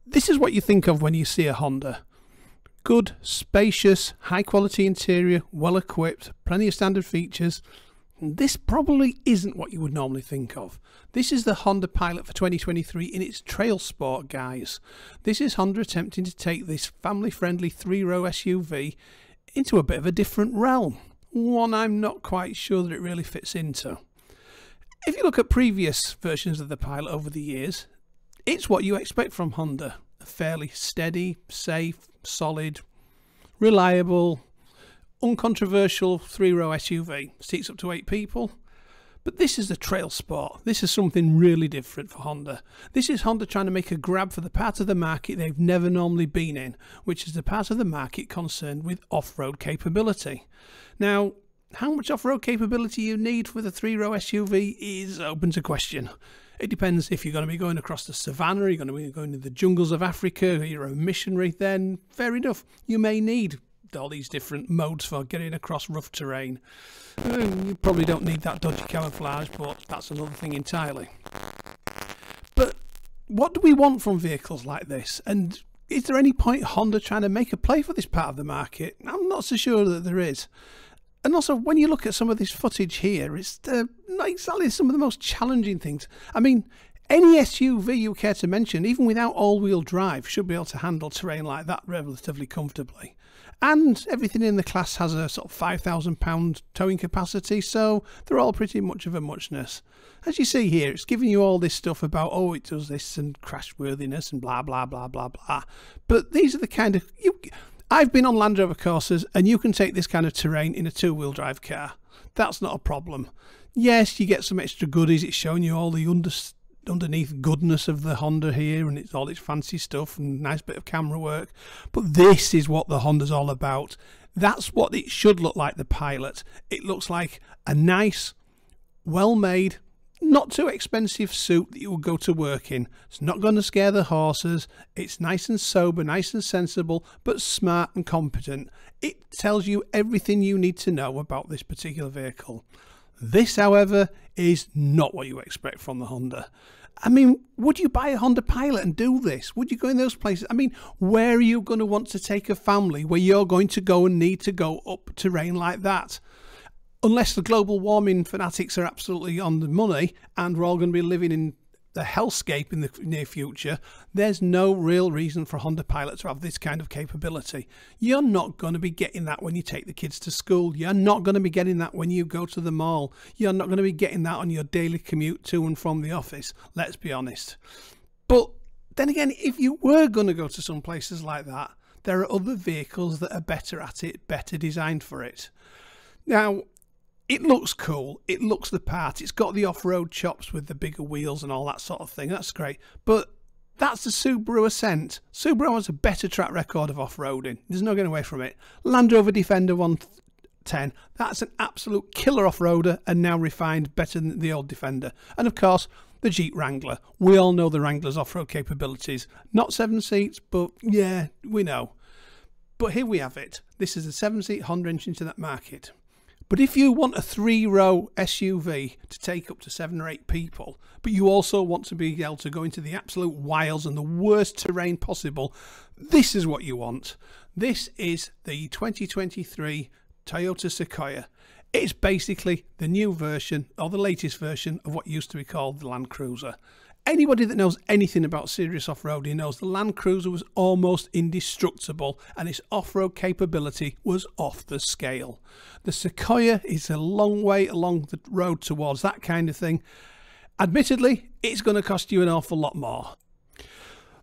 This is what you think of when you see a Honda. Good, spacious, high quality interior, well equipped, plenty of standard features. This probably isn't what you would normally think of. This is the Honda Pilot for 2023 in its Trailsport, guys. This is Honda attempting to take this family-friendly three-row SUV into a bit of a different realm. One I'm not quite sure that it really fits into. If you look at previous versions of the Pilot over the years, it's what you expect from Honda. A fairly steady, safe, solid, reliable, uncontroversial three-row SUV. Seats up to 8 people. But this is the Trailsport. This is something really different for Honda. This is Honda trying to make a grab for the part of the market they've never normally been in, which is the part of the market concerned with off-road capability. Now, how much off-road capability you need with a three-row SUV is open to question. It depends if you're going to be going across the savannah, you're going to be going to the jungles of Africa, or you're a missionary, then fair enough, you may need all these different modes for getting across rough terrain. You probably don't need that dodgy camouflage, but that's another thing entirely. But what do we want from vehicles like this? And is there any point Honda trying to make a play for this part of the market? I'm not so sure that there is. And also, when you look at some of this footage here, it's not exactly some of the most challenging things. I mean, any SUV you care to mention, even without all-wheel drive, should be able to handle terrain like that relatively comfortably. And everything in the class has a sort of £5,000 towing capacity, so they're all pretty much of a muchness. As you see here, it's giving you all this stuff about, oh, it does this and crashworthiness and blah, blah, blah, blah, blah. But these are the kind of... I've been on Land Rover courses, and you can take this kind of terrain in a two-wheel drive car. That's not a problem. Yes, you get some extra goodies. It's showing you all the underneath goodness of the Honda here, and it's all its fancy stuff and nice bit of camera work. But this is what the Honda's all about. That's what it should look like, the Pilot. It looks like a nice, well-made, not too expensive suit that you will go to work in. It's not going to scare the horses. It's nice and sober, nice and sensible, but smart and competent. It tells you everything you need to know about this particular vehicle. This, however, is not what you expect from the Honda. I mean, would you buy a Honda Pilot and do this? Would you go in those places? I mean, where are you going to want to take a family where you're going to go and need to go up terrain like that? Unless the global warming fanatics are absolutely on the money and we're all going to be living in the hellscape in the near future, there's no real reason for a Honda Pilot to have this kind of capability. You're not going to be getting that when you take the kids to school. You're not going to be getting that when you go to the mall. You're not going to be getting that on your daily commute to and from the office, let's be honest. But then again, if you were going to go to some places like that, there are other vehicles that are better at it, better designed for it. Now, it looks cool, it looks the part, it's got the off-road chops with the bigger wheels and all that sort of thing, that's great. But that's the Subaru Ascent. Subaru has a better track record of off-roading, there's no getting away from it. Land Rover Defender 110, that's an absolute killer off-roader and now refined better than the old Defender. And of course, the Jeep Wrangler. We all know the Wrangler's off-road capabilities. Not 7 seats, but yeah, we know. But here we have it. This is a 7-seat Honda entry into that market. But if you want a three-row SUV to take up to 7 or 8 people, but you also want to be able to go into the absolute wilds and the worst terrain possible, this is what you want. This is the 2023 Toyota Sequoia. It's basically the new version, or the latest version, of what used to be called the Land Cruiser. Anybody that knows anything about serious off-roading knows the Land Cruiser was almost indestructible and its off-road capability was off the scale. The Sequoia is a long way along the road towards that kind of thing. Admittedly, it's going to cost you an awful lot more.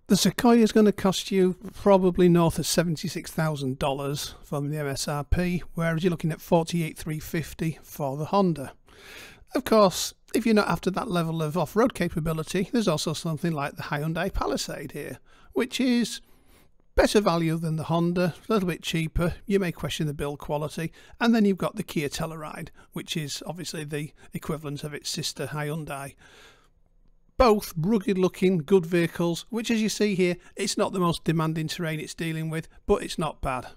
The Sequoia is going to cost you probably north of $76,000 from the MSRP, whereas you're looking at $48,350 for the Honda. Of course, if you're not after that level of off-road capability, there's also something like the Hyundai Palisade here, which is better value than the Honda, a little bit cheaper, you may question the build quality, and then you've got the Kia Telluride, which is obviously the equivalent of its sister Hyundai. Both rugged looking, good vehicles, which as you see here, it's not the most demanding terrain it's dealing with, but it's not bad.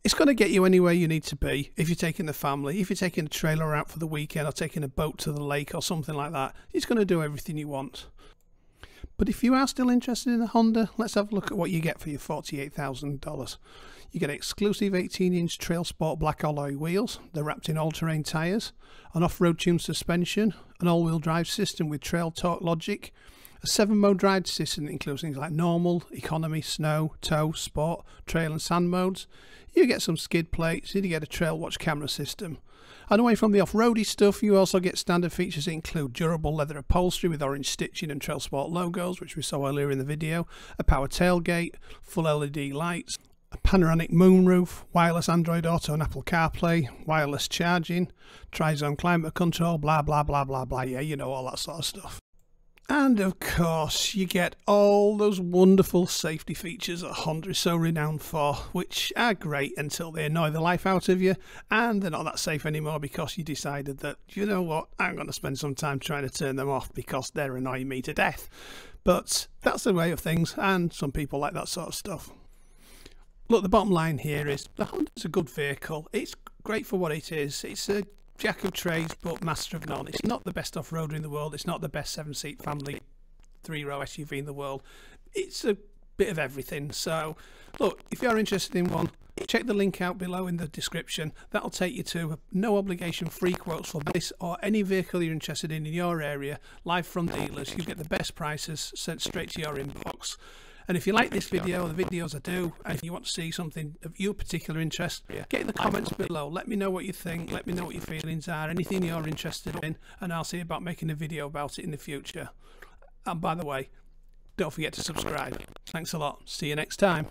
It's going to get you anywhere you need to be if you're taking the family, if you're taking a trailer out for the weekend or taking a boat to the lake or something like that. It's going to do everything you want. But if you are still interested in a Honda, let's have a look at what you get for your $48,000. You get exclusive 18-inch Trailsport black alloy wheels. They're wrapped in all-terrain tyres, an off-road tuned suspension, an all-wheel drive system with trail torque logic, a 7-mode drive system that includes things like normal, economy, snow, tow, sport, trail and sand modes. You get some skid plates, and you get a trail watch camera system. And away from the off-roady stuff, you also get standard features that include durable leather upholstery with orange stitching and Trailsport logos, which we saw earlier in the video, a power tailgate, full LED lights, a panoramic moonroof, wireless Android Auto and Apple CarPlay, wireless charging, tri-zone climate control, blah blah blah blah blah, yeah, you know, all that sort of stuff. And of course, you get all those wonderful safety features that Honda is so renowned for, which are great until they annoy the life out of you, and they're not that safe anymore because you decided that, you know what, I'm going to spend some time trying to turn them off because they're annoying me to death. But that's the way of things, and some people like that sort of stuff. Look, the bottom line here is the Honda's a good vehicle. It's great for what it is. It's a jack of trades but master of none. It's not the best off-roader in the world. It's not the best 7-seat family 3-row SUV in the world. It's a bit of everything. So look, if you're interested in one, check the link out below in the description. That'll take you to no obligation free quotes for this or any vehicle you're interested in your area, live from dealers. You get the best prices sent straight to your inbox. And if you like this video, the videos I do, and if you want to see something of your particular interest, get in the comments below. Let me know what you think, let me know what your feelings are, anything you're interested in, and I'll see about making a video about it in the future. And by the way, don't forget to subscribe. Thanks a lot. See you next time.